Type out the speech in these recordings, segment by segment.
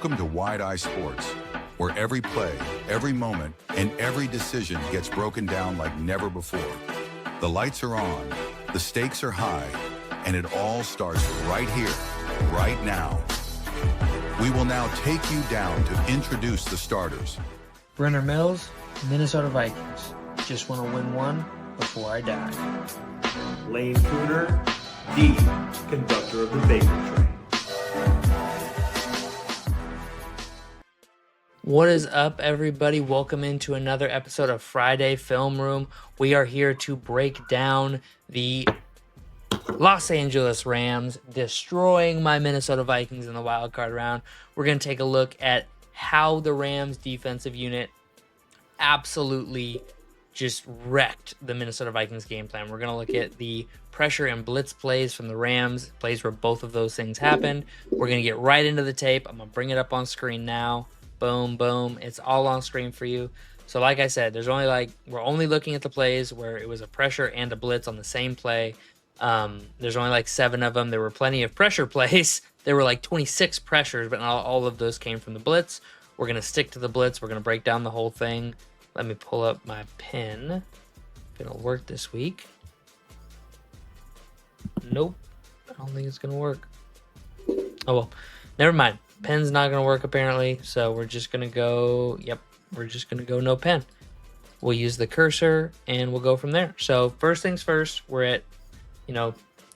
Welcome to Wide Eye Sports, where every play, every moment, and every decision gets broken down like never before. The lights are on, the stakes are high, and it all starts right here, right now. We will now take you down to introduce the starters. Brenner Mills, Minnesota Vikings. Just want to win one before I die. Lane Cooner, the conductor of the Baker Train. What is up, everybody? Welcome into another episode of Friday Film Room. We are here to break down the Los Angeles Rams destroying my Minnesota Vikings in the wild card round. We're going to take a look at how the Rams defensive unit absolutely just wrecked the Minnesota Vikings game plan. We're going to look at the pressure and blitz plays from the Rams, plays where both of those things happened. We're going to get right into the tape. I'm going to bring it up on screen now. Boom, boom. It's all on screen for you. So like I said, we're only looking at the plays where it was a pressure and a blitz on the same play. There's only like 7 of them. There were plenty of pressure plays. There were like 26 pressures, but not all of those came from the blitz. We're going to stick to the blitz. We're going to break down the whole thing. Let me pull up my pen. If it'll work this week. Nope. I don't think it's going to work. Oh, well. Never mind. Pen's not going to work apparently, so we're just going to go, we're just going to go no pen. We'll use the cursor, and we'll go from there. So first things first, we're at,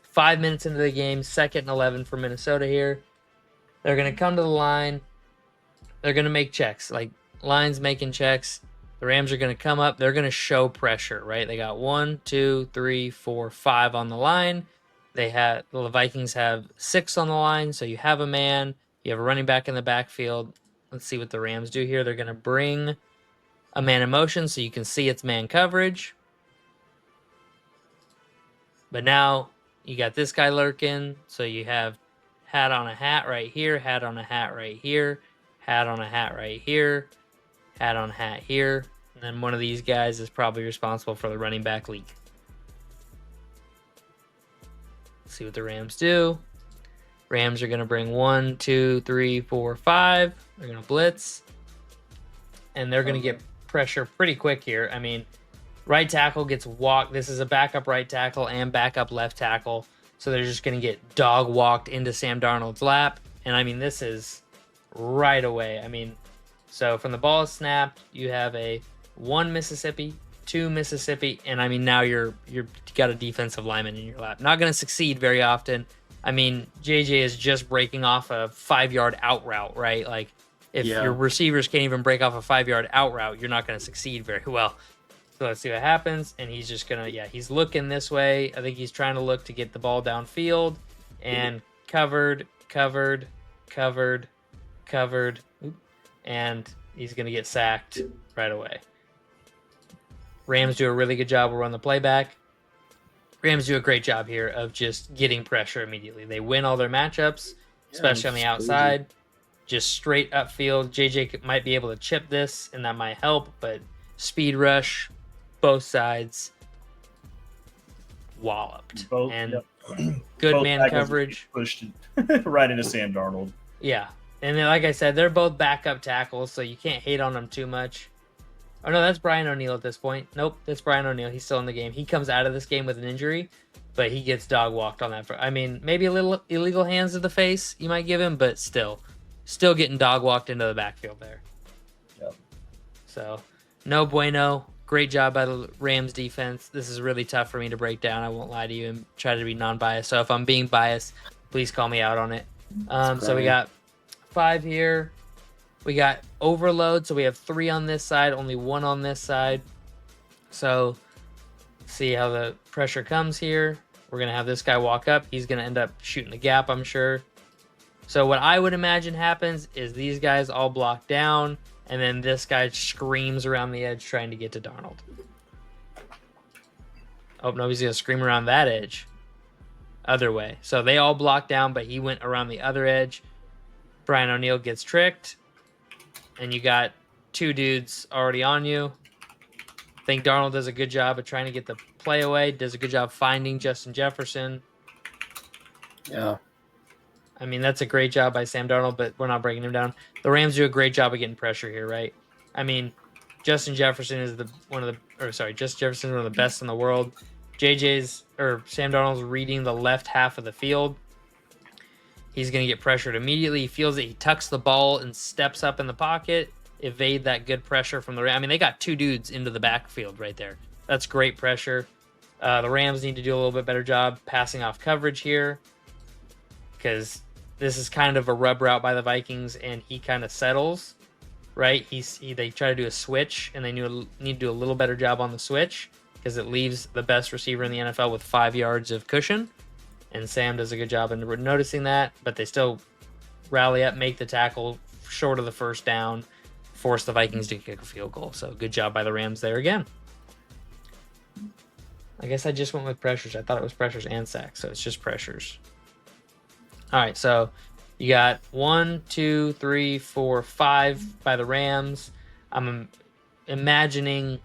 5 minutes into the game, 2nd and 11 for Minnesota here. They're going to come to the line. They're going to make checks, like lines making checks. The Rams are going to come up. They're going to show pressure, right? They got 1, 2, 3, 4, 5 on the line. The Vikings have 6 on the line, so you have a man. You have a running back in the backfield. Let's see what the Rams do here. They're going to bring a man in motion so you can see it's man coverage. But now you got this guy lurking. So you have hat on a hat right here, hat on a hat right here, hat on a hat right here, hat on a hat here. And then one of these guys is probably responsible for the running back leak. Let's see what the Rams do. Rams are going to bring 1, 2, 3, 4, 5. They're going to blitz. And they're going to get pressure pretty quick here. I mean, right tackle gets walked. This is a backup right tackle and backup left tackle. So they're just going to get dog walked into Sam Darnold's lap. And I mean, this is right away. I mean, so from the ball is snapped, you have a 1 Mississippi, 2 Mississippi. And I mean, now you got a defensive lineman in your lap. Not going to succeed very often. I mean, JJ is just breaking off a 5-yard out route, right? Like, if your receivers can't even break off a 5-yard out route, you're not going to succeed very well. So let's see what happens. And he's just going to, he's looking this way. I think he's trying to look to get the ball downfield. And covered. And he's going to get sacked right away. Rams do a really good job. We'll run the playback. Rams do a great job here of just getting pressure immediately. They win all their matchups, especially on the outside. Just straight upfield. JJ might be able to chip this, and that might help, but speed rush, both sides, walloped. Good both man coverage. Pushed right into Sam Darnold. Yeah. And then, like I said, they're both backup tackles, so you can't hate on them too much. Oh, no, that's Brian O'Neill at this point. Nope, that's Brian O'Neill. He's still in the game. He comes out of this game with an injury, but he gets dog walked on that. I mean, maybe a little illegal hands to the face you might give him, but still getting dog walked into the backfield there. Yep. So, no bueno. Great job by the Rams defense. This is really tough for me to break down. I won't lie to you and try to be non-biased. So if I'm being biased, please call me out on it. So we got 5 here. We got overload, so we have 3 on this side, only 1 on this side. So, see how the pressure comes here. We're going to have this guy walk up. He's going to end up shooting the gap, I'm sure. So, what I would imagine happens is these guys all block down, and then this guy screams around the edge trying to get to Darnold. Oh, no, he's going to scream around that edge. Other way. So, they all blocked down, but he went around the other edge. Brian O'Neill gets tricked. And you got 2 dudes already on you. I think Darnold does a good job of trying to get the play away. Does a good job finding Justin Jefferson. Yeah. I mean, that's a great job by Sam Darnold, but we're not breaking him down. The Rams do a great job of getting pressure here, right? I mean, Justin Jefferson is Justin Jefferson is one of the best in the world. Sam Darnold's reading the left half of the field. He's going to get pressured immediately. He feels it. He tucks the ball and steps up in the pocket, evade that good pressure from the Rams. I mean, they got two dudes into the backfield right there. That's great pressure. The Rams need to do a little bit better job passing off coverage here because this is kind of a rub route by the Vikings, and he kind of settles, right? They try to do a switch, and they need to do a little better job on the switch because it leaves the best receiver in the NFL with 5 yards of cushion. And Sam does a good job in noticing that, but they still rally up, make the tackle short of the first down, force the Vikings to kick a field goal. So good job by the Rams there again. I guess I just went with pressures. I thought it was pressures and sacks, so it's just pressures. All right, so you got 1, 2, 3, 4, 5 by the Rams. I'm imagining,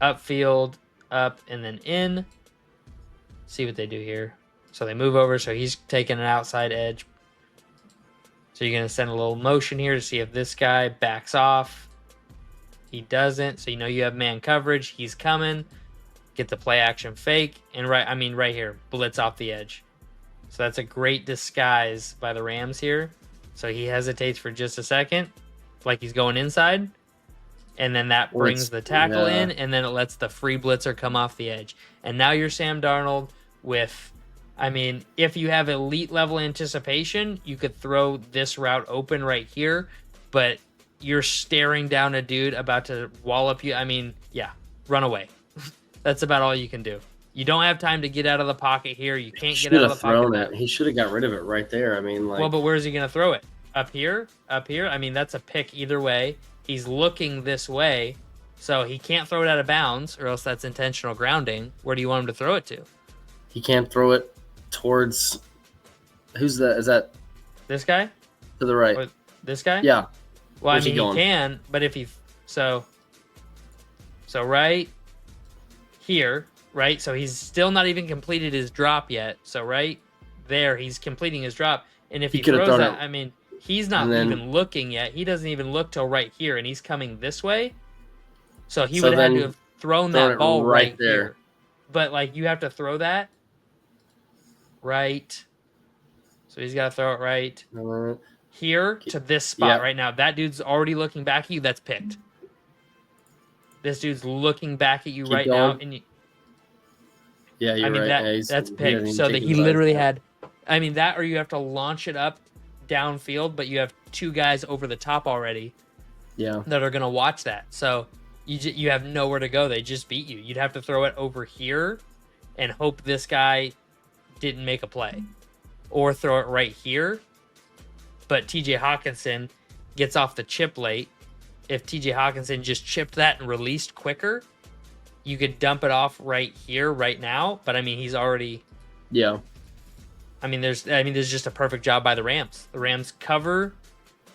upfield, up, and then in. See what they do here. So they move over, so he's taking an outside edge. So you're going to send a little motion here to see if this guy backs off. He doesn't, so you have man coverage. He's coming. Get the play action fake, and right here, blitz off the edge. So that's a great disguise by the Rams here. So he hesitates for just a second, like he's going inside. And then that brings the tackle in, and then it lets the free blitzer come off the edge. And now you're Sam Darnold with, if you have elite level anticipation, you could throw this route open right here, but you're staring down a dude about to wallop you. Run away. That's about all you can do. You don't have time to get out of the pocket here. You can't get out of the pocket. He should have got rid of it right there. Well, but where is he going to throw it? Up here? That's a pick either way. He's looking this way, so he can't throw it out of bounds, or else that's intentional grounding. Where do you want him to throw it to? He can't throw it towards. Who's that? Is that this guy? To the right. Or this guy? Yeah. Well, he can, but if he so right here, right? So he's still not even completed his drop yet. So right there, he's completing his drop, and if he throws that, he's not even looking yet. He doesn't even look till right here, and he's coming this way. So he would have had to have thrown that ball right there. Here. But, you have to throw that right. So he's got to throw it right here to this spot right now. That dude's already looking back at you. That's picked. This dude's looking back at you right now. And you're right. That's picked. So that he literally had... that or you have to launch it up downfield, but you have two guys over the top already that are going to watch that. So you have nowhere to go. They just beat you. You'd have to throw it over here and hope this guy didn't make a play, or throw it right here. But TJ Hawkinson gets off the chip late. If TJ Hawkinson just chipped that and released quicker, you could dump it off right here, right now. But he's already... Yeah. There's just a perfect job by the Rams. The Rams cover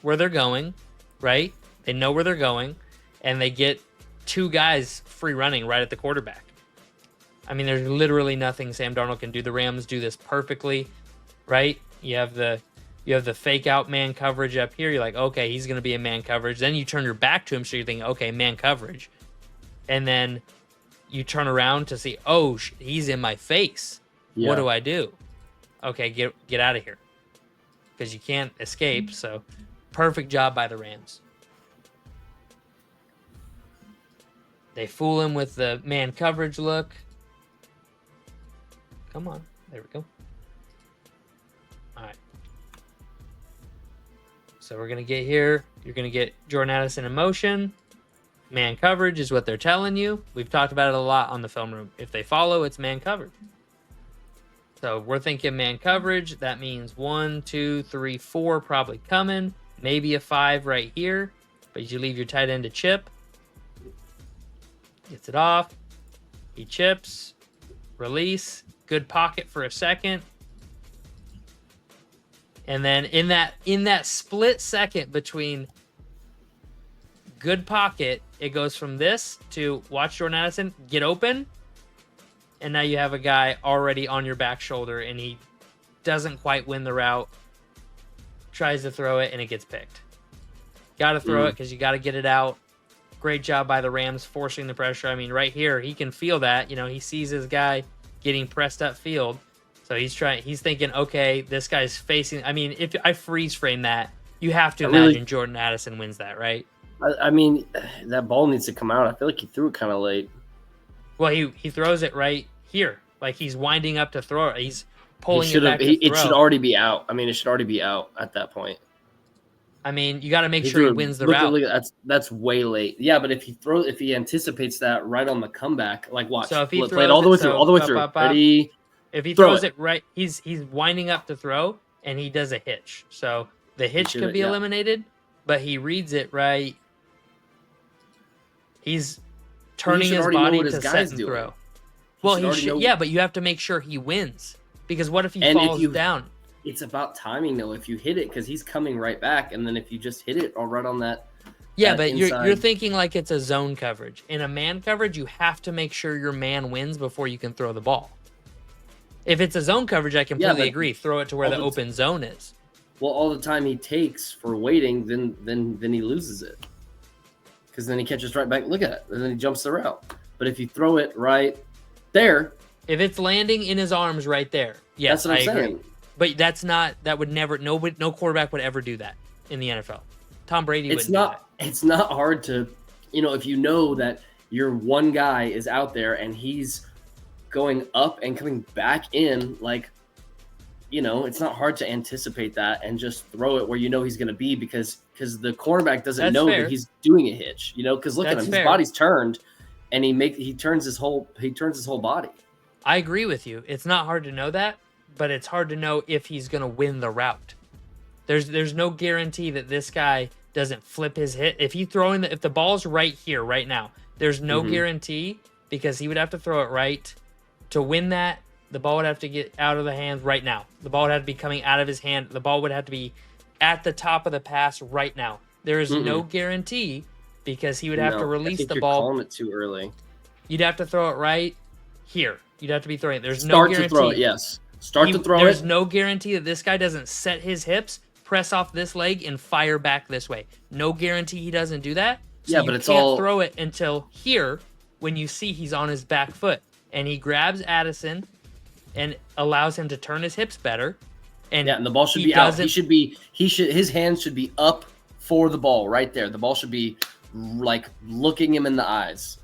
where they're going, right? They know where they're going, and they get two guys free running right at the quarterback. There's literally nothing Sam Darnold can do. The Rams do this perfectly, right? You have the fake out man coverage up here. You're like, okay, he's going to be in man coverage. Then you turn your back to him, so you're thinking, okay, man coverage. And then you turn around to see, he's in my face. Yeah. What do I do? Okay, get out of here, because you can't escape. So perfect job by the Rams. They fool him with the man coverage look. Come on. There we go. All right. So we're going to get here. You're going to get Jordan Addison in motion. Man coverage is what they're telling you. We've talked about it a lot on the film room. If they follow, it's man coverage. So we're thinking man coverage. That means 1, 2, 3, 4 probably coming. Maybe a 5 right here. But you leave your tight end to chip. Gets it off. He chips. Release. Good pocket for a second. And then in that split second between good pocket, it goes from this to watch Jordan Addison get open. And now you have a guy already on your back shoulder, and doesn't quite win the route, tries to throw it, and it gets picked. Got to throw it because you got to get it out. Great job by the Rams forcing the pressure. I mean, right here, he can feel that. He sees his guy getting pressed up field. So he's thinking, okay, this guy's facing. I mean, if I freeze frame that, you have to imagine Jordan Addison wins that, right? I mean, that ball needs to come out. I feel like he threw it kind of late. Well, he throws it right here. Like he's winding up to throw it. He's pulling it back to throw. It should already be out. I mean, it should already be out at that point. I mean, you got to make sure he wins the route. That's way late. Yeah, but if he anticipates that right on the comeback, like watch. So if he play it all the way through, ready? If he throws it right, he's winding up to throw, and he does a hitch. So the hitch could be eliminated, but he reads it right. He's turning his body to set and throw. Well, he should. Yeah, but you have to make sure he wins, because what if he falls down? It's about timing, though. If you hit it, because he's coming right back, and then if you just hit it, or right on that. Yeah, but you're thinking like it's a zone coverage. In a man coverage, you have to make sure your man wins before you can throw the ball. If it's a zone coverage, I completely agree. Throw it to where the open zone is. Well, all the time he takes for waiting, then he loses it, because then he catches right back. Look at it, and then he jumps the route. But if you throw it right there, if it's landing in his arms right there, yes, that's what I'm agree. saying. But that would never, no quarterback would ever do that in the NFL. Tom Brady wouldn't do that. It's not hard to, if you know that your one guy is out there and he's going up and coming back in, it's not hard to anticipate that and just throw it where he's going to be, because the cornerback doesn't know that he's doing a hitch, because look at him, his body's turned, and he turns his whole body. I agree with you. It's not hard to know that, but it's hard to know if he's going to win the route. There's no guarantee that this guy doesn't flip his hit. If if the ball's right here, right now, there's no guarantee, because he would have to throw it right to win that. The ball would have to get out of the hands right now. The ball would have to be coming out of his hand. The ball would have to be at the top of the pass right now. There is no guarantee, because he would have to release the ball. You're calling it too early. You'd have to throw it right here. You'd have to be throwing it. There's no guarantee. To throw it, yes. To throw it. There's no guarantee that this guy doesn't set his hips, press off this leg, and fire back this way. No guarantee he doesn't do that. So but you can't throw it until here, when you see he's on his back foot. And he grabs Addison and allows him to turn his hips better. And the ball should be out. His hands should be up for the ball right there. The ball should be looking him in the eyes.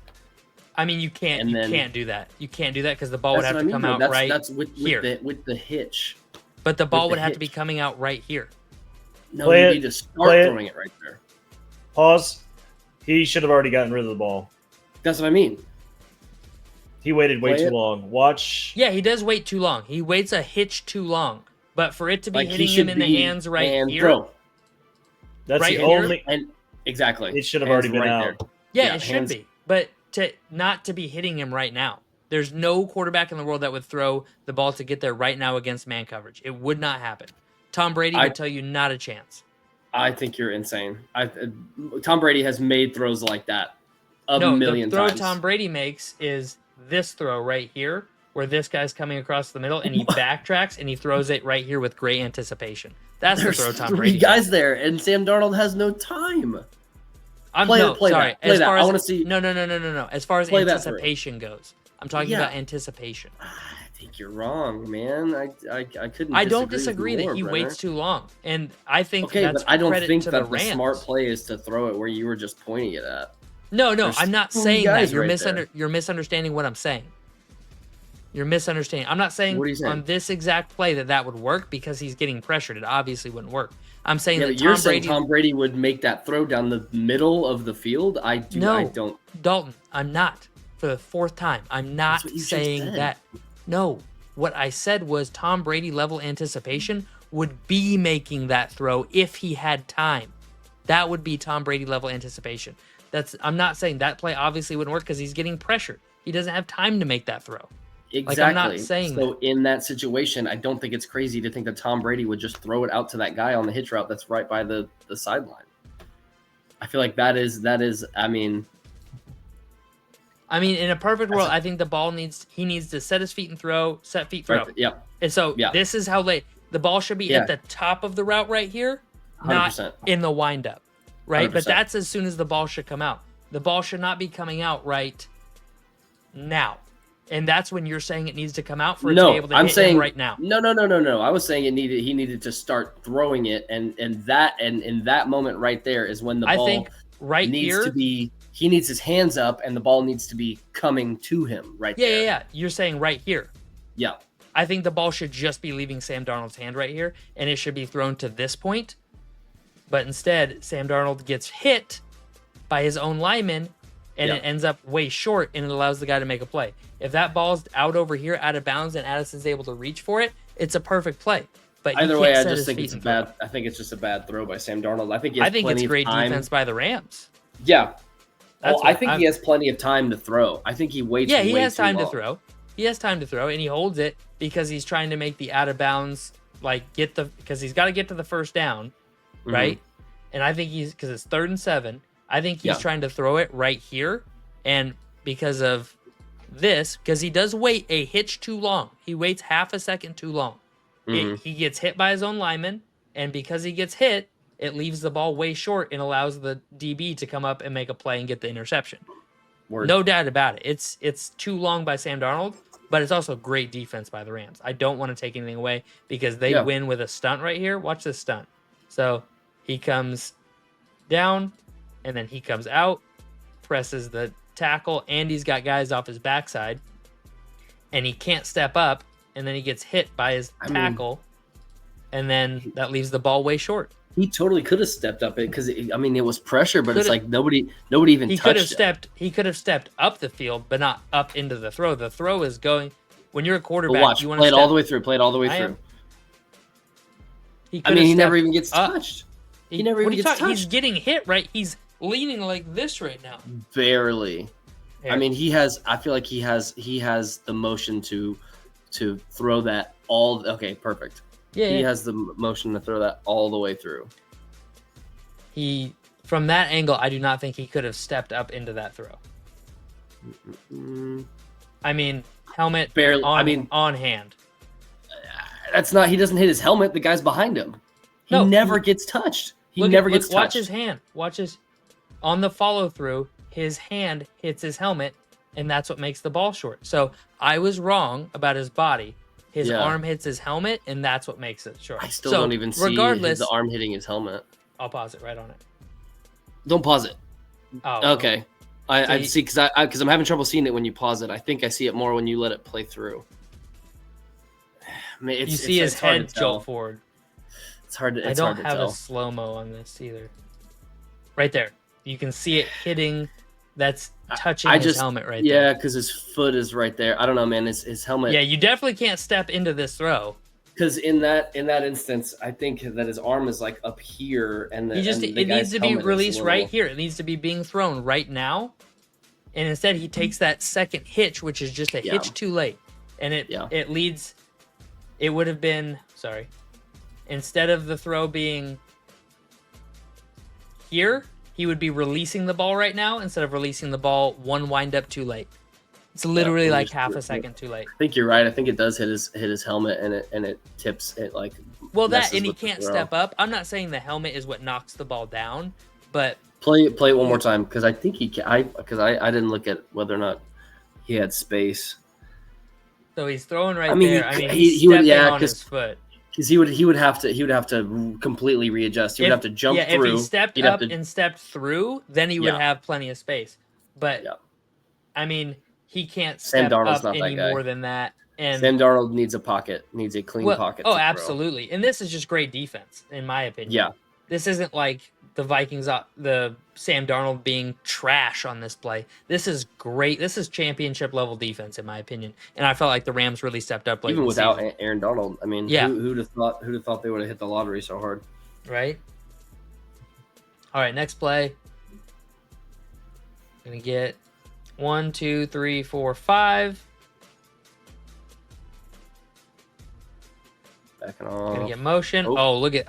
I mean, you can't do that. You can't do that, because the ball would have to come out right here. With the hitch. But the ball would have to be coming out right here. No, you need to start throwing it right there. Pause. He should have already gotten rid of the ball. That's what I mean. He waited way too long. Watch. Yeah, he does wait too long. He waits a hitch too long. But for it to be hitting him in the hands right here. Throw. That's right the only. And exactly. It should have already been out. There. Yeah, it should be. But not to be hitting him right now. There's no quarterback in the world that would throw the ball to get there right now against man coverage. It would not happen. Tom Brady would tell you not a chance. I think you're insane. Tom Brady has made throws like that a million times. The throw Tom Brady makes is this throw right here, where this guy's coming across the middle and he backtracks and he throws it right here with great anticipation. That's the throw Tom Brady. There's 3 guys there, and Sam Darnold has no time. I want to see. No. As far as anticipation goes, I'm talking about anticipation. I think you're wrong, man. I couldn't. I don't disagree that he waits too long, and I think that's but I don't credit think to that the smart play is to throw it where you were just pointing it at. No, I'm not saying that. You're misunderstanding what I'm saying. You're misunderstanding. I'm not saying on this exact play that would work, because he's getting pressured. It obviously wouldn't work. I'm saying that you're saying Tom Brady would make that throw down the middle of the field. I don't. Dalton, I'm not. For the 4th time, I'm not saying that. No, what I said was Tom Brady level anticipation would be making that throw if he had time. That would be Tom Brady level anticipation. I'm not saying that play obviously wouldn't work, because he's getting pressured. He doesn't have time to make that throw. Exactly. I'm not saying so that. In that situation, I don't think it's crazy to think that Tom Brady would just throw it out to that guy on the hitch route that's right by the sideline. I feel like that is. I mean, in a perfect world, I think the ball he needs to set his feet and throw, set feet, throw. Yep. And so Yeah. this is how late the ball should be Yeah. at the top of the route right here, not 100%. in the windup, right? But 100%. that's as soon as the ball should come out. The ball should not be coming out right now. And that's when you're saying it needs to come out for it to be able to I'm hit saying him right now. No. I was saying he needed to start throwing it, and in that moment right there is when the I ball think right needs here, to be. He needs his hands up, and the ball needs to be coming to him right there. yeah. You're saying right here. Yeah. I think the ball should just be leaving Sam Darnold's hand right here, and it should be thrown to this point. But instead, Sam Darnold gets hit by his own lineman, and it ends up way short, and it allows the guy to make a play. If that ball's out over here, out of bounds, and Addison's able to reach for it, it's a perfect play. But Either way, I just think it's a bad. I think it's just a bad throw by Sam Darnold. I think he has it's great defense by the Rams. Yeah. I think I'm- he has plenty of time to throw. I think he waits. Yeah, he way has too time to long. throw. He has time to throw, and he holds it because he's trying to make the out of bounds, because he's got to get to the first down, right? And I think because it's 3rd and 7. I think he's trying to throw it right here, and because of this, because he does wait a hitch too long. He waits half a second too long. He gets hit by his own lineman, and because he gets hit, it leaves the ball way short and allows the DB to come up and make a play and get the interception. Word. No doubt about it. It's too long by Sam Darnold, but it's also great defense by the Rams. I don't want to take anything away because they win with a stunt right here. Watch this stunt. So he comes down, and then he comes out, presses the tackle, and he's got guys off his backside, and he can't step up, and then he gets hit by his tackle, and then that leaves the ball way short. He totally could have stepped up it because it was pressure, but it's like nobody even He touched could have it. stepped. He could have stepped up the field, but not up into the throw. The throw is going when you're a But quarterback. watch, You want play to it all the way through. Play it all the way I through. am- He I mean, he never stepped even gets up. touched. He never What even are you gets talking- He's touched. getting hit, right? He's leaning like this right now. Barely. Here. I mean, he has. I feel like he has the motion to throw that all. Okay, perfect. Yeah, He yeah. has the motion to throw that all the way through. He from that angle, I do not think he could have stepped up into that throw. Mm, I mean, helmet Barely. On, I mean, on hand. that's not. He doesn't hit his helmet. The guy's behind him. He No, never gets touched. He Look never at- gets look- Watch touched. his hand. Watch his on the follow through. His hand hits his helmet, and that's what makes the ball short. So I was wrong about his body. His Yeah. arm hits his helmet, and that's what makes it short. I still So, don't even see regardless, the arm hitting his helmet. I'll pause it right on it. Don't pause it. Oh, Okay. I See- see because I'm having trouble seeing it when you pause it. I think I see it more when you let it play through. I mean, You see his hard head to tell. jolt forward. It's hard to. I It's don't hard to have tell. a slow mo on this either. Right there, you can see it hitting. That's touching I his just helmet right yeah, there. because his foot is right there. I don't know, man. His helmet. Yeah, you definitely can't step into this throw. Because in that instance, I think that his arm is like up here, and It guy's needs to be helmet is released a right little- here. It needs to be being thrown right now. And instead he takes that second hitch, which is just a Yeah. hitch too late. And it leads it would have been instead of the throw being here, he would be releasing the ball right now instead of releasing the ball one wind up too late. It's literally like half a second too late. I think you're right. I think it does hit his helmet, and it tips it like. Well, that messes and he with the can't throw. step up. I'm not saying the helmet is what knocks the ball down, but Play it one more time because I think he can. I didn't look at whether or not he had space. so he's throwing right I mean, there. I mean, he he's would- stepping yeah, on 'cause his foot. Because he would have to completely readjust. He would have to jump through. If he stepped He'd have up to- and stepped through, then he would Yeah. have plenty of space. But Yeah. I mean, he can't Sam step Darnold's up not that any guy. more than that. And Sam Darnold needs a pocket, needs a clean pocket. oh, to throw. absolutely. And this is just great defense, in my opinion. Yeah. This isn't like the Vikings, the Sam Darnold being trash on this play. This is great. This is championship level defense, in my opinion. And I felt like the Rams really stepped up. Late Even in the without season. Aaron Donald, I mean, Yeah. who'd have thought they would have hit the lottery so hard? Right? All right, next play. Gonna get 1, 2, 3, 4, 5. Backing Gonna off. get motion. Oh. Oh, look at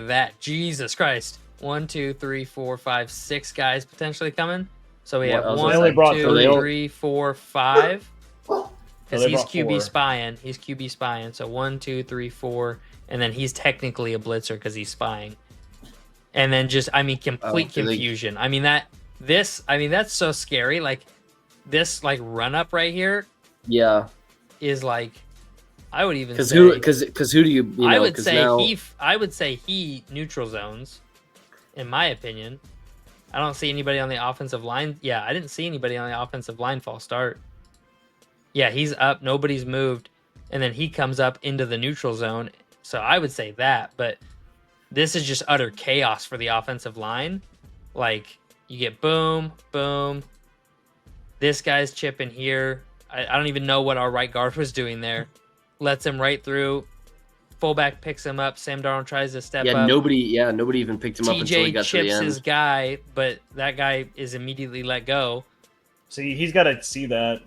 that. Jesus Christ. 1, 2, 3, 4, 5, 6 guys potentially coming. So we What have else? 1, They only brought 2, three. 3, 4, 5. because they he's brought QB four. spying. He's QB spying. So 1, 2, 3, 4, and then he's technically a blitzer because he's spying. And then just, I mean, complete confusion. I mean that's so scary. Like this, like run up right here Yeah. is like, I would even Because say, who do you know? I would say now, he neutral zones, in my opinion. I don't see anybody on the offensive line. Yeah, I didn't see anybody on the offensive line false start. Yeah, he's up. Nobody's moved. And then he comes up into the neutral zone. So I would say that. But this is just utter chaos for the offensive line. Like, you get boom, boom. This guy's chipping here. I don't even know what our right guard was doing there. Lets him right through. Fullback picks him up. Sam Darnold tries to step up. nobody even picked him up until he TJ got to the chips end. his guy, but that guy is immediately let go. See, he's got to see that.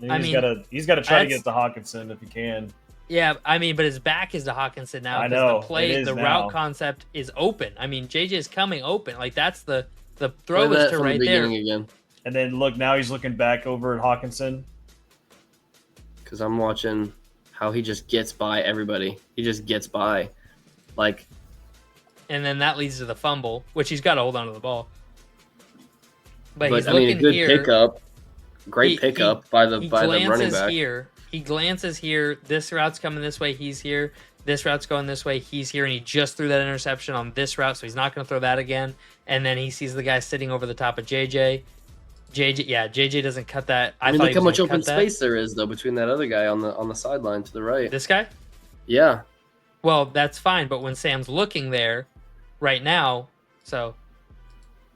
He's got to try to get to Hawkinson if he can. Yeah, I mean, but his back is to Hawkinson now. I know, The play, it is the now. route concept is open. I mean, JJ is coming open. Like that's the throw Play is that to from right the there. beginning again. And then look, now he's looking back over at Hawkinson. Because I'm watching how he just gets by everybody. He just gets by. Like, And then that leads to the fumble, which he's got to hold on to the ball. But he's I mean, looking a good here. pickup. Great pickup by the He running glances back. here. He glances here. This route's coming this way. He's here. This route's going this way. He's here, and he just threw that interception on this route, so he's not going to throw that again. And then he sees the guy sitting over the top of JJ. JJ doesn't cut that. I mean, thought look he how was much gonna open cut that. space there is though between that other guy on the sideline to the right. This guy? Yeah. Well, that's fine, but when Sam's looking there right now, so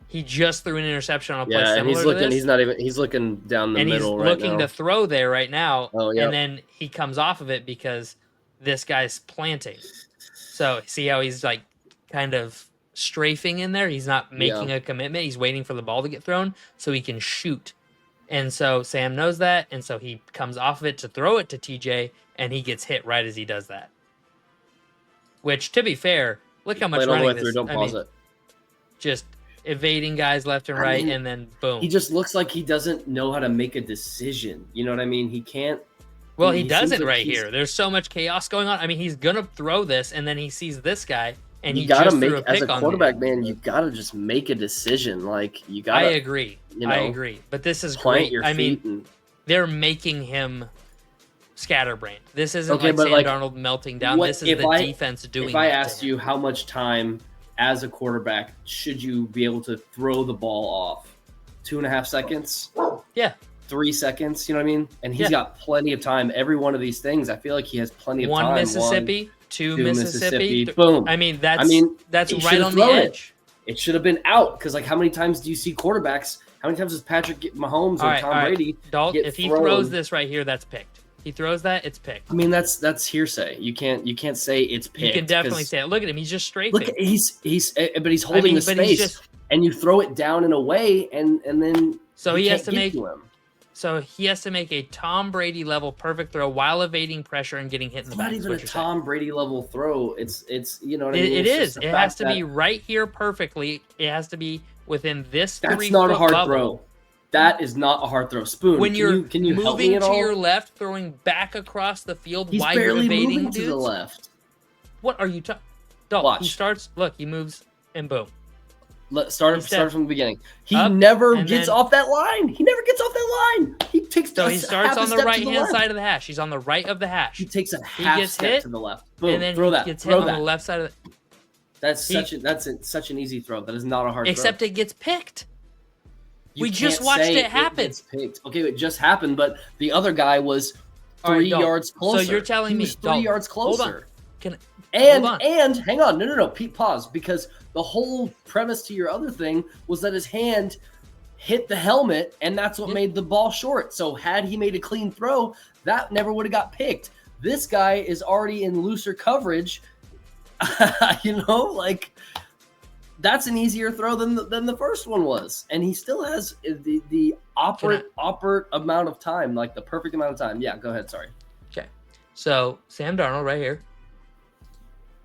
he just threw an interception on a play Yeah, similar and he's to looking. this. He's looking down the And he's middle right looking now. to throw there right now. Oh, yeah. And then he comes off of it because this guy's planting. So see how he's like kind of strafing in there? He's not making a commitment. He's waiting for the ball to get thrown so he can shoot. And so Sam knows that. And so he comes off of it to throw it to TJ, and he gets hit right as he does that. Which, to be fair, look how much Play it all the running way through. this. Don't pause it. Just evading guys left and I right, mean, and then boom. He just looks like he doesn't know how to make a decision. You know what I mean? He can't. Well, he seems doesn't like right he's- here. There's so much chaos going on. I mean, he's gonna throw this, and then he sees this guy, and You he gotta just make threw a as pick a on quarterback, me. man. You gotta just make a decision. Like you I gotta. agree. you I know, agree. But this is Plant great. your I mean, feet and they're making him scatterbrained. This isn't Okay, like but, Sam like, Darnold melting down. what- This is if the I- defense doing. if I that to asked him. you how much time as a quarterback should you be able to throw the ball off? 2.5 seconds? Yeah. 3 seconds? You know what I mean? And he's Yeah. got plenty of time. Every one of these things, I feel like he has plenty of one time. Mississippi, two two Mississippi, boom. I mean, that's he right should've on the thrown it. edge. It should have been out because, like, how many times do you see quarterbacks? How many times does Patrick Mahomes or Tom Brady? Dalt, get if he thrown? throws this right here, that's picked. He throws that, it's picked. I mean, that's hearsay. You can't say it's picked. You can definitely 'cause say it. Look at him; he's just strafing. Look, but he's holding the but space, he's just and you throw it down and away, and then so you he has can't to get make. to him. So he has to make a Tom Brady level perfect throw while evading pressure and getting hit in the It's back. not is even what a you're saying. Tom Brady level throw. It's you know what I mean. It It's is. just the It has fact to be right here perfectly. It has to be within this. That's 3 not a foot hard bubble. throw. That is not a hard throw. Spoon. When you're can you help me moving at to all? your left, throwing back across the field He's while you're barely evading moving dudes. to the left. What are you talking? He Watch. starts. Look, he moves and boom. Start Instead- from the beginning. He Up, never and gets then- off that line. He never gets off that line. He takes So a he half starts a on the step to right hand left. side of the hash. He's on the right of the hash, He takes a half gets step hit, to the left. Boom. and then throw he that. gets hit Throw on that. the left side of the. That's He- such an easy throw. That is not a hard Except throw. it gets picked. You we just can't watched say it happen. gets picked. Okay, it just happened, but the other guy was All right, 3 Dalton. yards closer. So you're telling he me was 3 Dalton, yards hold on. closer. Can And hold on. and hang on, no, Pete, pause, because the whole premise to your other thing was that his hand hit the helmet, and that's what Yeah. made the ball short. So had he made a clean throw, that never would have got picked. This guy is already in looser coverage. Like that's an easier throw than the first one was, and he still has the operate amount of time, like the perfect amount of time. Yeah, go ahead. Sorry. Okay. So Sam Darnold right here.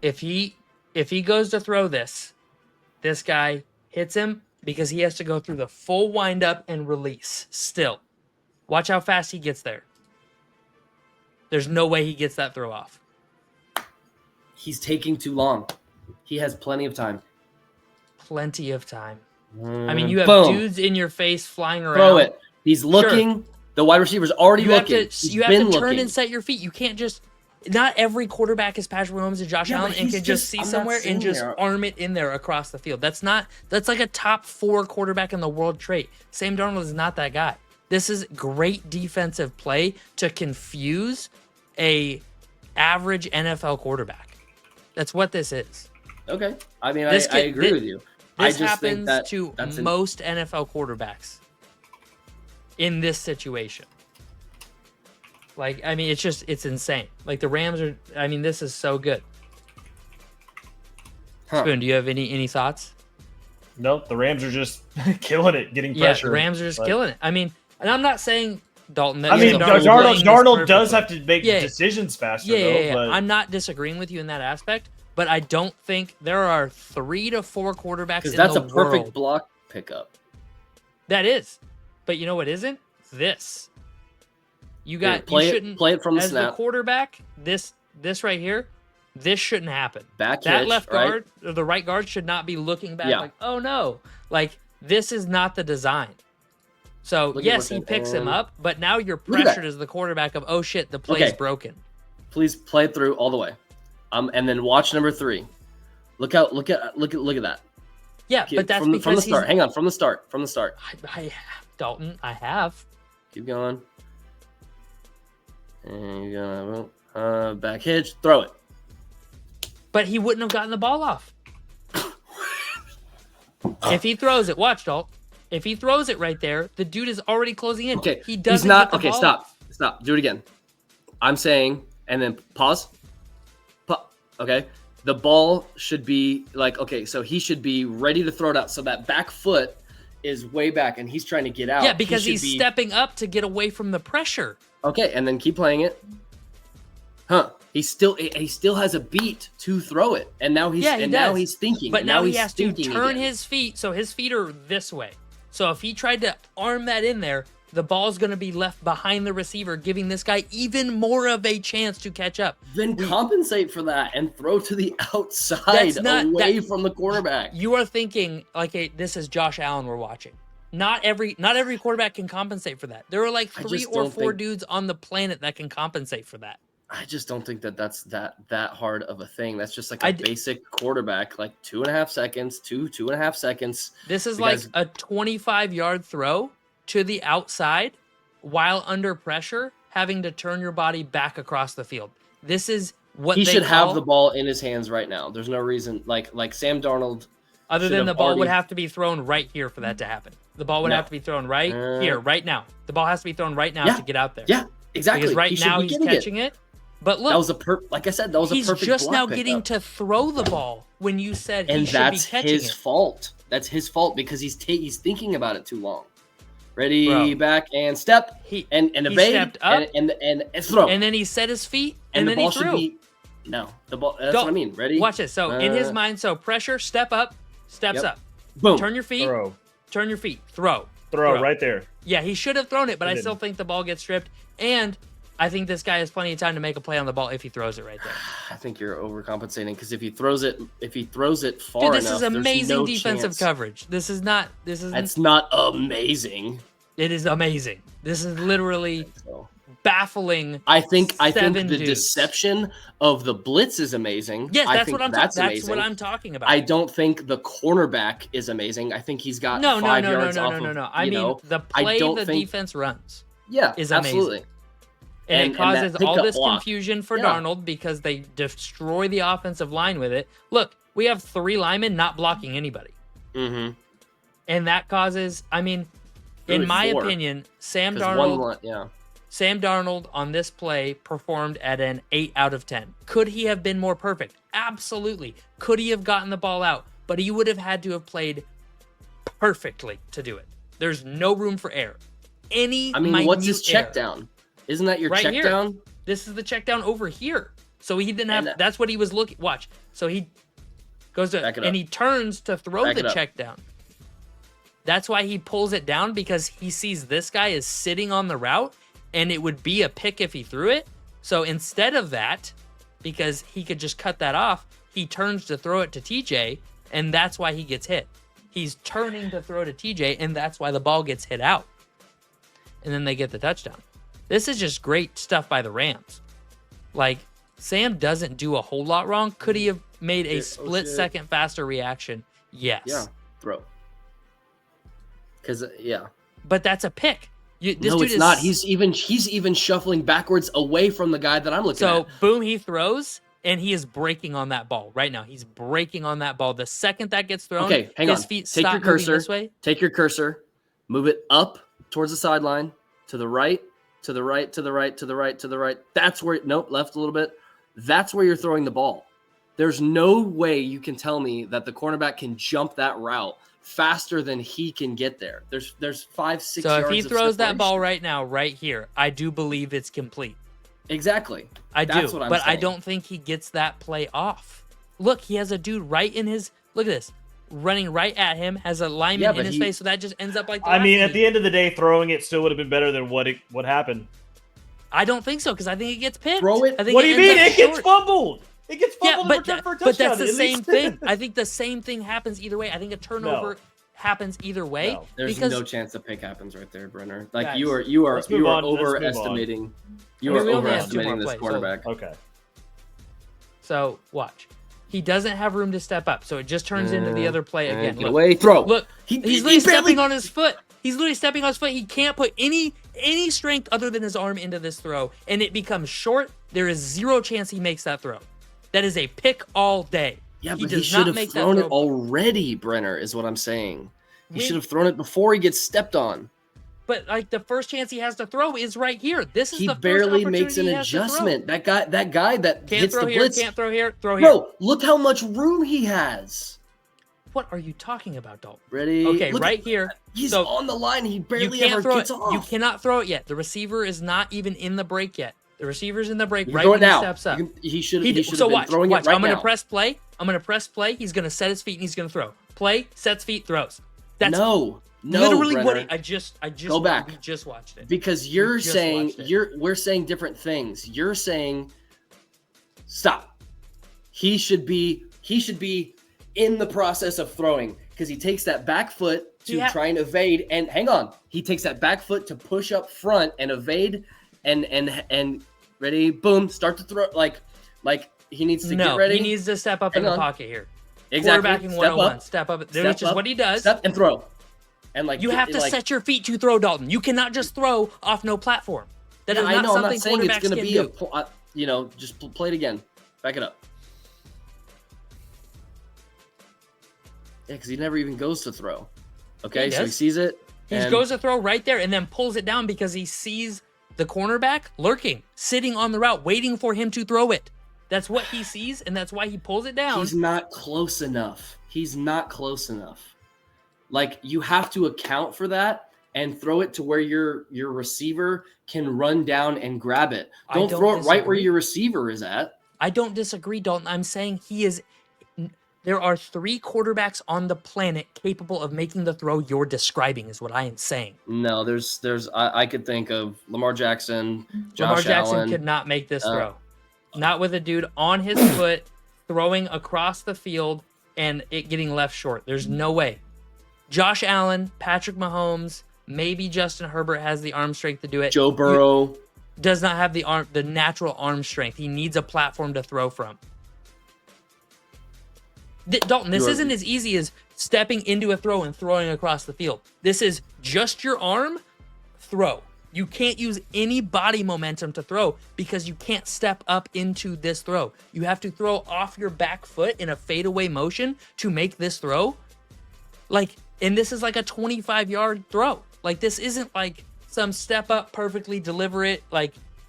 If he goes to throw this guy hits him because he has to go through the full windup and release still. Watch how fast he gets there. There's no way he gets that throw off. He's taking too long. He has plenty of time. Plenty of time. I mean, you have Boom. dudes in your face flying around. Throw it. He's looking. Sure. The wide receiver's already looking. You have to turn and set your feet. You can't just. Not every quarterback is Patrick Mahomes and Josh Allen and can just see somewhere and just arm it in there across the field. That's like a top 4 quarterback in the world trait. Sam Darnold is not that guy. This is great defensive play to confuse a average NFL quarterback. That's what this is. Okay. I mean, I agree with you. This I just think happens to most NFL quarterbacks in this situation. Like, I mean, it's insane. Like, the Rams are, I mean, this is so good. Spoon, do you have any thoughts? Nope, the Rams are just killing it, getting pressure. Yeah, the Rams are just killing it. I mean, and I'm not saying, Dalton, that I mean, Darnold does have to make decisions faster, Yeah. But... I'm not disagreeing with you in that aspect, but I don't think there are 3 to 4 quarterbacks in the world. That's a perfect block pickup. That is. But you know what isn't? This. You got play it from the as snap. the quarterback, this right here, this shouldn't happen. That left guard or the right guard should not be looking back like, oh no. Like, this is not the design. So yes, he picks him up, but now you're pressured as the quarterback of, oh shit, the play's broken. Please play it through all the way. And then watch number 3. Look at that. Yeah, but that's because from the start. Hang on, from the start. Dalton, I have. Keep going. And you're gonna back hitch, throw it. But he wouldn't have gotten the ball off. If he throws it, watch, Dalton. If he throws it right there, the dude is already closing in. Okay, he doesn't. He's not. Get the ball Stop. off. Stop. Do it again. I'm saying, and then pause. Okay. The ball should be like, okay, so he should be ready to throw it out. So that back foot is way back, and he's trying to get out. Yeah, because he's stepping up to get away from the pressure. Okay, and then keep playing it. He still has a beat to throw it, and now he's now he's thinking. But now he has to turn again. his feet, so his feet are this way. So if he tried to arm that in there, the ball's going to be left behind the receiver, giving this guy even more of a chance to catch up. Then compensate for that and throw to the outside away from the quarterback. You are thinking like this is Josh Allen we're watching. Not every quarterback can compensate for that. There are like 3 or 4 dudes on the planet that can compensate for that. I just don't think that's that hard of a thing. That's just like a basic quarterback, like 2.5 seconds, 2.5 seconds. This is like a 25-yard throw to the outside while under pressure, having to turn your body back across the field. This is what he should have the ball in his hands right now. There's no reason like Sam Darnold. Other than the ball would have to be thrown right here for that to happen. The ball would have to be thrown right here, right now. The ball has to be thrown right now to get out there. Yeah, exactly. Because right now he's catching it. But look, that was like I said, that was a perfect. He's just now pickup. getting to throw the ball when you said and he should be catching it. And that's his fault. That's his fault because he's thinking about it too long. Ready, back, and step, and evade, stepped up, and throw. And then he set his feet, and then the ball he threw. No, the ball. That's what I mean. Ready? Watch this. So in his mind, pressure, step up, steps up. Boom. Turn your feet. Throw. Turn your feet. Throw right there. Yeah, he should have thrown it, but I still think the ball gets stripped. And I think this guy has plenty of time to make a play on the ball if he throws it right there. I think you're overcompensating because if he throws it far enough, this is amazing defensive coverage. That's not amazing. It is amazing. This is literally baffling. I think the deception of the blitz is amazing. Yes, that's what I'm talking about. I don't think the cornerback is amazing. I think he's got 5 yards off. No. I mean the play defense runs. Yeah, is amazing. Absolutely. And it causes all this confusion for Darnold because they destroy the offensive line with it. Look, we have 3 linemen not blocking anybody. Mm-hmm. And that causes, I mean, in my opinion, Sam Darnold on this play performed at an 8 out of 10. Could he have been more perfect? Absolutely. Could he have gotten the ball out? But he would have had to have played perfectly to do it. There's no room for error. What's his check down? Isn't that your check down? This is the check down over here. So he didn't have, that's what he was looking, watch. So he goes to, and he turns to throw the check down. That's why he pulls it down because he sees this guy is sitting on the route and it would be a pick if he threw it. So instead of that, because he could just cut that off, he turns to throw it to TJ, and that's why he gets hit. He's turning to throw to TJ, and that's why the ball gets hit out. And then they get the touchdown. This is just great stuff by the Rams. Like, Sam doesn't do a whole lot wrong. Could he have made a split-second faster reaction? Yes. Yeah, throw. Because, yeah. But that's a pick. No, it's not. He's even shuffling backwards away from the guy that I'm looking at. So, boom, he throws, and he is breaking on that ball right now. He's breaking on that ball. The second that gets thrown, okay, hang on. His feet Take stop your cursor. moving this way. Take your cursor. Move it up towards the sideline, to the right, to the right, to the right, to the right, to the right. That's where, nope, left a little bit. That's where you're throwing the ball. There's no way you can tell me that the cornerback can jump that route faster than he can get there. There's 5-6 yards. So if he throws that ball right now, right here, I do believe it's complete. Exactly. That's what I'm saying. I don't think he gets that play off. Look, he has a dude right in his, look at this, running right at him, has a lineman in his face, so that just ends up like the I mean, at the end of the day, throwing it still would have been better than what happened. I don't think so, because I think it gets picked. Throw it. I think What do you mean? It gets fumbled. It gets fumbled and returned for a touchdown. But that's the same thing. I think the same thing happens either way. I think a turnover happens either way. No. There's no chance a pick happens right there, Brenner. Like guys, you are overestimating. You are overestimating this quarterback. Okay. So watch. He doesn't have room to step up, so it just turns into the other play again. Get away, throw. Look, he's literally stepping on his foot. He's literally stepping on his foot. He can't put any strength other than his arm into this throw, and it becomes short. There is zero chance he makes that throw. That is a pick all day. Yeah, but he should have thrown it already, Brenner, is what I'm saying. He should have thrown it before he gets stepped on. But like the first chance he has to throw is right here. This is he the barely first makes an adjustment. That guy that can't hits throw the here, blitz. can't throw here, throw here. Bro, look how much room he has. What are you talking about, Dalton? Ready? Okay, right here. He's on the line. He barely ever gets off. You cannot throw it yet. The receiver is not even in the break yet. The receiver's in the break right when he steps up. He should have so been throwing it right I'm going now. to press play. I'm going to press play. He's going to set his feet and he's going to throw. Play, sets feet, throws. That's literally Brenner. what I just go back. We just watched it. Because you're saying we're saying different things. You're saying stop. He should be in the process of throwing because he takes that back foot to try and evade. And hang on, he takes that back foot to push up front and evade and ready, boom, start to throw like he needs to get ready. He needs to step up in the pocket here. Exactly. Quarterbacking 101. Step up. Which is what he does. Step and throw. And you have to set your feet to throw, Dalton. You cannot just throw off no platform. That is not something quarterbacks can do. Just play it again. Back it up. Yeah, because he never even goes to throw. Okay, so he sees it. He goes to throw right there and then pulls it down because he sees the cornerback lurking, sitting on the route, waiting for him to throw it. That's what he sees, and that's why he pulls it down. He's not close enough. Like, you have to account for that and throw it to where your receiver can run down and grab it. Don't throw it right where your receiver is at. I don't disagree, Dalton. I'm saying there are 3 quarterbacks on the planet capable of making the throw you're describing, is what I am saying. No, I could think of Lamar Jackson, Lamar Josh Jackson Allen. could not make this throw. Not with a dude on his foot throwing across the field and it getting left short. There's no way. Josh Allen, Patrick Mahomes, maybe Justin Herbert has the arm strength to do it. Joe Burrow does not have the natural arm strength. He needs a platform to throw from. Dalton, this isn't as easy as stepping into a throw and throwing across the field. This is just your arm, throw. You can't use any body momentum to throw because you can't step up into this throw. You have to throw off your back foot in a fadeaway motion to make this throw. And this is like a 25-yard throw. Like, this isn't like some step up, perfectly deliver it,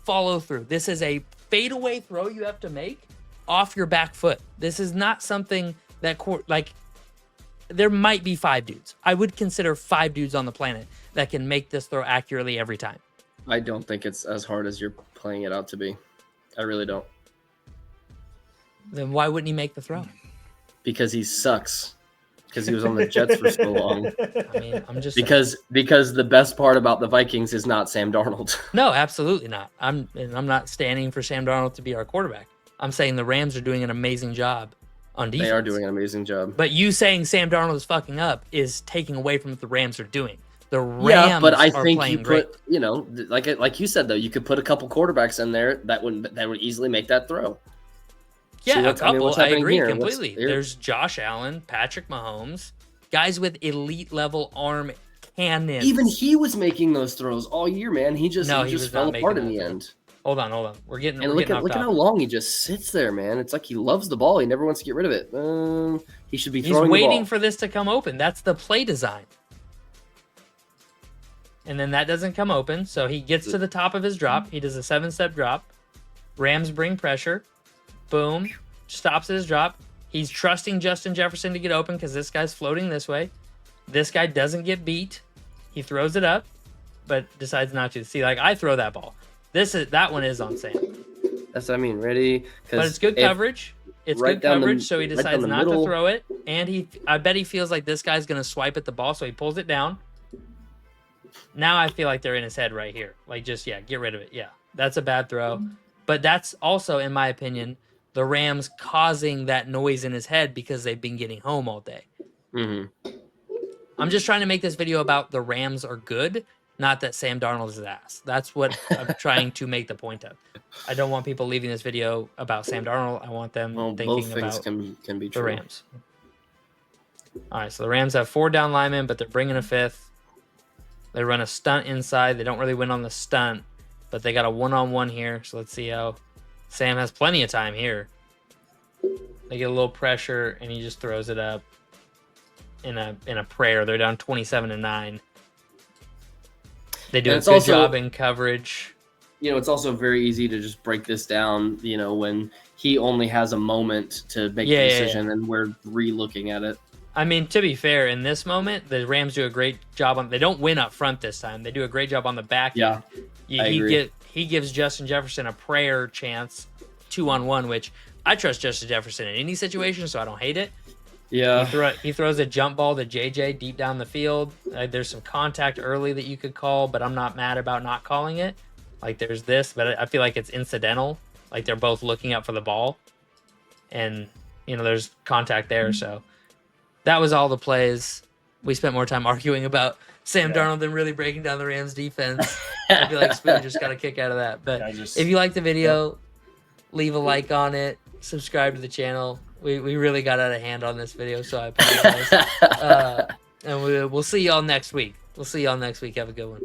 follow through. This is a fadeaway throw you have to make off your back foot. This is not something that, there might be 5 dudes. I would consider 5 dudes on the planet that can make this throw accurately every time. I don't think it's as hard as you're playing it out to be. I really don't. Then why wouldn't he make the throw? Because he sucks. because he was on the Jets for so long. I mean, I'm just because the best part about the Vikings is not Sam Darnold. No, absolutely not. I'm not standing for Sam Darnold to be our quarterback. I'm saying the Rams are doing an amazing job on defense. They are doing an amazing job. But you saying Sam Darnold is fucking up is taking away from what the Rams are doing. The Rams but I are think playing you great. put, like you said though, you could put a couple quarterbacks in there that would easily make that throw. Yeah, what's I agree here? completely. There's Josh Allen, Patrick Mahomes, guys with elite level arm cannons. Even he was making those throws all year, man. He just fell apart in the throw. end. Hold on. We're getting look at how long he just sits there, man. It's like he loves the ball. He never wants to get rid of it. He should be throwing the ball. He's waiting for this to come open. That's the play design. And then that doesn't come open, so he gets to the top of his drop. He does a 7-step drop. Rams bring pressure. Boom. Stops at his drop. He's trusting Justin Jefferson to get open because this guy's floating this way. This guy doesn't get beat. He throws it up, but decides not to. See, like, I throw that ball. That one is on Sam. That's what I mean. Ready? But it's good coverage. It's right good coverage, so he decides not to throw it. And I bet he feels like this guy's going to swipe at the ball, so he pulls it down. Now I feel like they're in his head right here. Like, just, get rid of it. Yeah, that's a bad throw. But that's also, in my opinion, the Rams causing that noise in his head because they've been getting home all day. Mm-hmm. I'm just trying to make this video about the Rams are good, not that Sam Darnold is his ass. That's what I'm trying to make the point of. I don't want people leaving this video about Sam Darnold. I want them thinking both things about can be true. the Rams. All right, so the Rams have 4 down linemen, but they're bringing a 5th. They run a stunt inside. They don't really win on the stunt, but they got a one-on-one here. So let's see how Sam has plenty of time here. They get a little pressure, and he just throws it up in a prayer. They're down 27-9. They do a good job in coverage. It's also very easy to just break this down, when he only has a moment to make the decision and we're re-looking at it. I mean, to be fair, in this moment, the Rams do a great job they don't win up front this time. They do a great job on the back end. I agree. He gives Justin Jefferson a prayer chance 2-on-1, which I trust Justin Jefferson in any situation, so I don't hate it. Yeah. He throws a jump ball to JJ deep down the field. There's some contact early that you could call, but I'm not mad about not calling it. Like, there's this, but I feel like it's incidental. Like, they're both looking up for the ball. And, there's contact there, so that was all the plays. We spent more time arguing about Sam Darnold than really breaking down the Rams defense. I feel like Spoon just got a kick out of that. But if you like the video, leave a like on it. Subscribe to the channel. We really got out of hand on this video, so I apologize. And we'll see y'all next week. Have a good one.